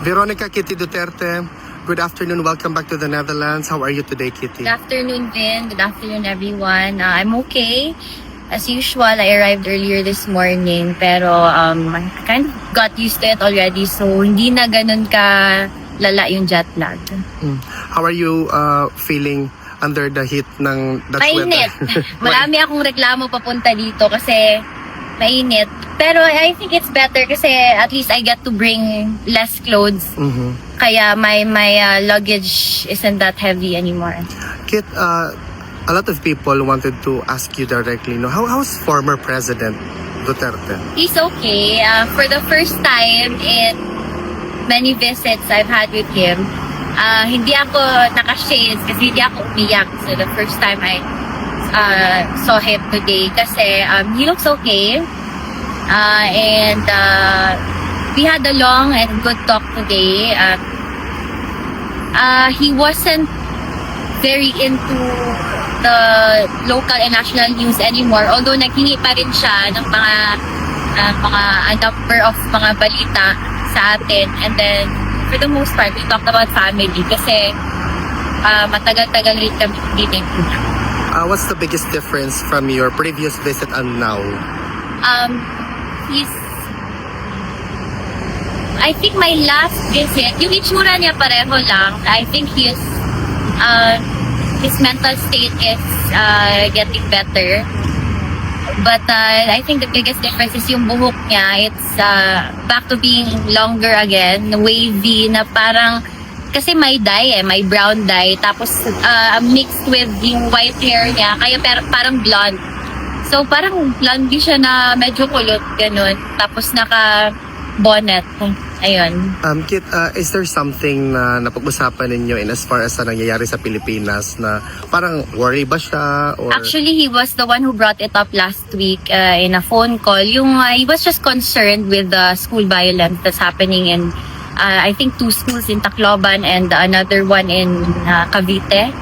Veronica Kitty Duterte, good afternoon. Welcome back to the Netherlands. How are you today, Kitty? Good afternoon, Vin. Good afternoon, everyone. I'm okay. As usual, I arrived earlier this morning, pero I kind of got used to it already, so hindi na ganun ka lala yung jet lag. How are you feeling under the heat ng Dutch Mainit. weather? Marami akong reklamo papunta dito kasi mainit. Pero I think it's better kasi at least I get to bring less clothes. Kaya my luggage isn't that heavy anymore. Kit, a lot of people wanted to ask you directly, no, how's former President Duterte? He's okay. For the first time in many visits I've had with him, hindi ako naka-shades kasi hindi ako umiyak. So the first time I saw him today kasi he looks okay. And we had a long and good talk today. He wasn't very into the local and national news anymore, although naghingi pa rin siya ng mga number of mga balita sa atin. And then for the most part we talked about family kasi matagal-tagal rin kami hindi nagkita. What's the biggest difference from your previous visit and now? I think my last visit, yung itsura niya pareho lang. I think his mental state is getting better. But I think the biggest difference is yung buhok niya. It's back to being longer again, wavy, na parang, kasi may dye may brown dye, tapos mixed with yung white hair niya, kaya parang blonde. So parang blondie siya na medyo kulot, ganun. Tapos naka-bonnet. Ayun. Kit, is there something na napag-usapan ninyo in as far as sa nangyayari sa Pilipinas na parang worry ba siya? Or... Actually, he was the one who brought it up last week in a phone call. Yung he was just concerned with the school violence that's happening in I think 2 schools in Tacloban and another one in Cavite.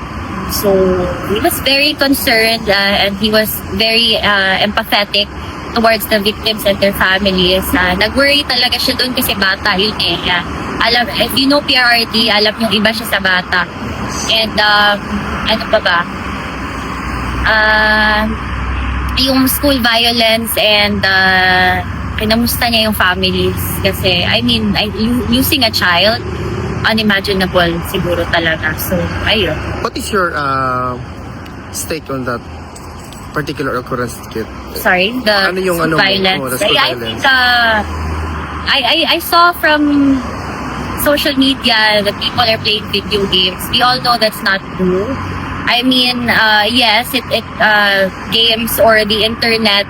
So he was very concerned and he was very empathetic towards the victims and their families. Nag-worry talaga siya doon kasi bata yun eh. Alam, if you know PRRD, alam yung iba siya sa bata. And ano pa ba? Yung school violence and kinamusta niya yung families. Kasi, I mean, losing a child, unimaginable siguro talaga. So, ayun. What is your stake on that particular occurrence, Kit? Sorry, the Ano yung school ano mo? violence. Oh, the school I violence. think I saw from social media that people are playing video games. We all know that's not true. I mean, yes, it games or the internet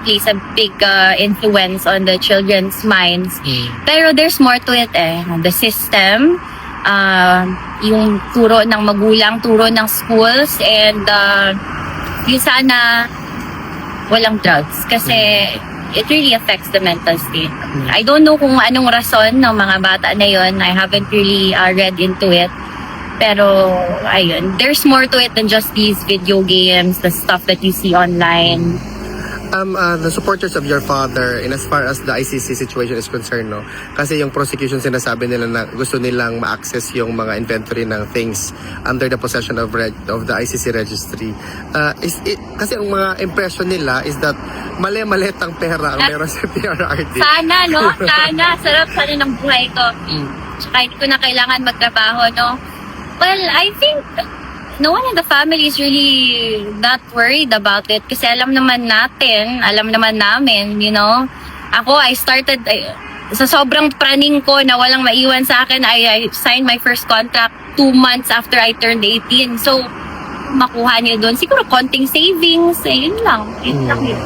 plays a big influence on the children's minds. Pero there's more to it eh. The system, yung turo ng magulang, turo ng schools, and yung sana walang drugs. Kasi it really affects the mental state. I don't know kung anong rason ng mga bata na yun. I haven't really read into it. Pero, ayun, there's more to it than just these video games, the stuff that you see online. The supporters of your father, in as far as the ICC situation is concerned, no? Kasi yung prosecution sinasabi nila na gusto nilang ma-access yung mga inventory ng things under the possession of the ICC registry. Kasi ang mga impression nila is that mali-malit ang pera ang meron sa PRRD. Sana, no? Sana. Sarap sana ng buhay ko. Tsaka hindi ko na kailangan magtrabaho, no? Well, I think no one in the family is really that worried about it kasi alam naman namin, you know. Ako, I started, sa sobrang praning ko na walang maiwan sa akin, I signed my first contract 2 months after I turned 18. So, makuha niyo doon. Siguro konting savings, yun lang. Yun lang yun.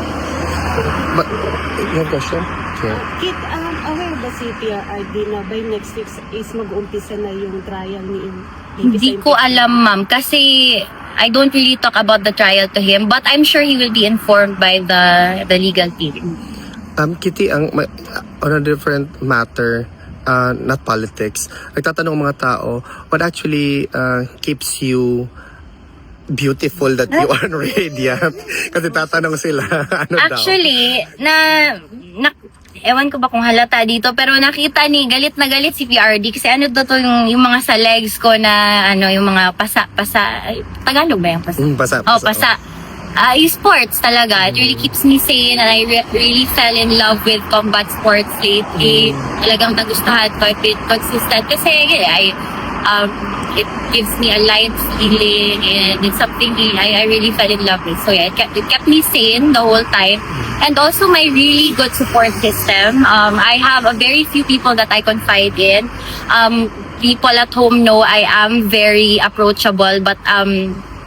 But, your question? Yeah. Kit, aware ba si PRRD na by next week is mag-uumpisa na yung trial ni Hindi ko alam, ma'am, kasi I don't really talk about the trial to him, but I'm sure he will be informed by the legal team. Kitty, on a different matter, not politics, nagtatanong mga tao, what actually keeps you beautiful that you are radiant? Kasi tatanong sila, ano Actually, ewan ko ba kung halata dito, pero nakita ni galit na galit si PRD kasi ano to yung mga sa legs ko na ano, yung mga pasa, ay, Tagalog ba yung pasa? Pasa. Oh, pasa. Yung sports talaga. It really keeps me sane and I really fell in love with combat sports lately. Talagang nagustuhan ko. It's been consistent kasi it gives me a light feeling and it's something I really fell in love with. So yeah, it kept me sane the whole time. And also my really good support system. I have a very few people that I confide in. People at home know I am very approachable but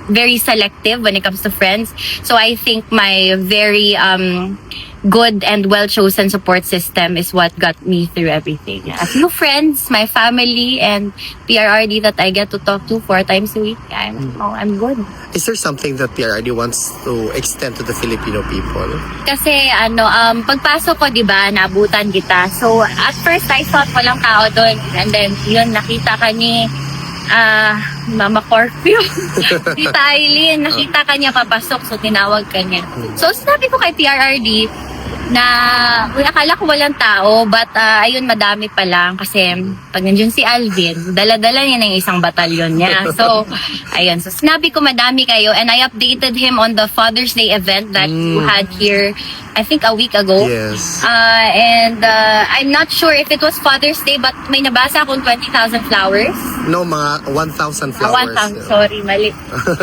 very selective when it comes to friends. So I think my very good and well-chosen support system is what got me through everything. A few friends, my family, and PRRD that I get to talk to 4 times a week. I'm good. Is there something that PRRD wants to extend to the Filipino people? Kasi pagpasok ko, 'di ba, naabutan kita. So at first I thought walang tao doon, and then yun nakita ka ni Mama Corpio. Tita Aileen, nakita ka niya papasok, so tinawag ka niya. So sinabi ko kay PRRD na akala ko walang tao, but ayun, madami pa lang kasi pag nandiyan si Alvin, dala-dala niya ng isang batalyon niya. So ayun, so sinabi ko madami kayo and I updated him on the Father's Day event that you had here I think a week ago. Yes. And I'm not sure if it was Father's Day, but may nabasa akong 20,000 flowers. No, mga 1,000 flowers. 1,000, sorry, mali.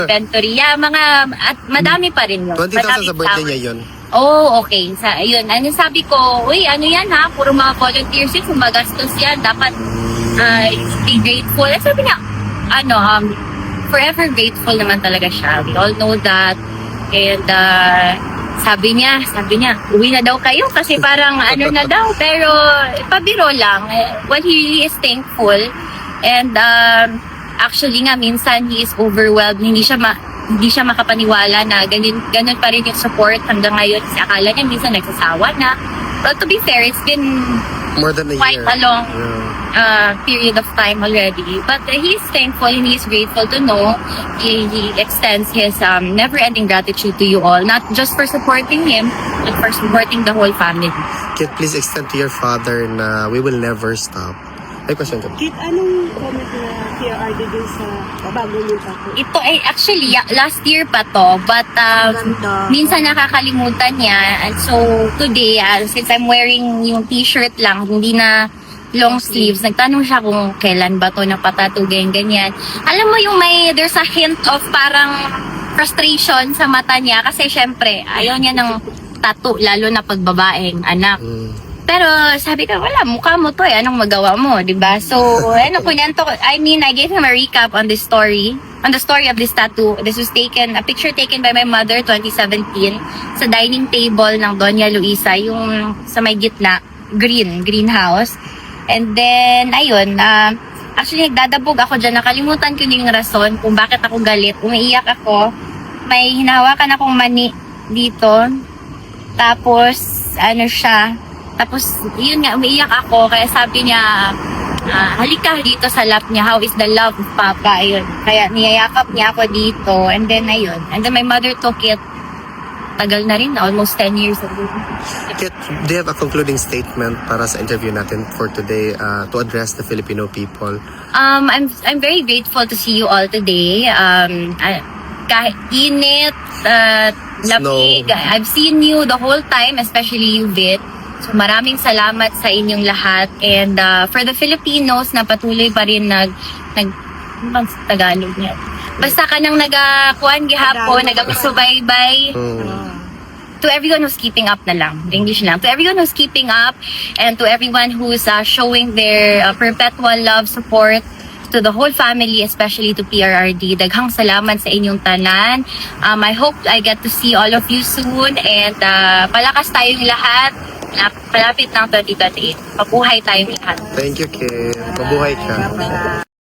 Inventory. Yeah, at madami pa rin yun. 20,000 sa birthday niya yun. Oh, okay. Ayun, sabi ko, uy, ano yan ha? Puro mga volunteers yun, sumagastos yan. Dapat be grateful. At sabi niya, forever grateful naman talaga siya. We all know that. And sabi niya, uwi na daw kayo kasi parang ano na daw. Pero pabiro lang. Well, he really is thankful. And actually nga, minsan he is overwhelmed. Hindi siya makapaniwala na ganun pa rin yung support hanggang ngayon. Kasi akala niya minsan nagsasawa na. But to be fair, it's been more than a quite year. a long period of time already. But he's thankful and he's grateful to know he extends his never-ending gratitude to you all, not just for supporting him, but for supporting the whole family. Kit, please extend to your father na we will never stop. May question ka. Kit, anong comment na PRRD din sa bago mo tapo? Ito ay actually last year pa to, but Ganda. minsan nakakalimutan niya. And so today, since I'm wearing yung t-shirt lang, hindi na long sleeves, nagtanong siya kung kailan ba to napatatugin, ganyan. Alam mo yung there's a hint of parang frustration sa mata niya kasi syempre ayaw niya ng tattoo, lalo na pag babaeng anak. Pero sabi ko, wala, mukha mo to anong magawa mo, di ba? So, I gave him a recap on the story of this tattoo. This was a picture taken by my mother 2017 sa dining table ng Doña Luisa, yung sa may gitna, greenhouse. And then, ayun, actually nagdadabog ako dyan, nakalimutan ko yung rason kung bakit ako galit. Umiiyak ako, may hinahawakan akong mani dito, tapos, tapos, yun nga, umiiyak ako. Kaya sabi niya, halika dito sa lap niya. How is the love of Papa? Ayun. Kaya niyayakap niya ako dito. And then, ayun. And then my mother took it. Tagal na rin. Almost 10 years ago. Kit, do you have a concluding statement para sa interview natin for today to address the Filipino people? I'm very grateful to see you all today. Kahit init, lamig. I've seen you the whole time, especially you, Vit. So maraming salamat sa inyong lahat and for the Filipinos na patuloy pa rin Tagalog niya. Basta ka nang nagakuan gihapon, nagapasubaybay. To everyone who's keeping up na lang, English lang. To everyone who's keeping up and to everyone who's showing their perpetual love, support to the whole family, especially to PRRD. Daghang salamat sa inyong tanan. I hope I get to see all of you soon and palakas tayong lahat. Palapit ng 2028. Mabuhay tayong lahat. Thank you, Kit. Mabuhay ka.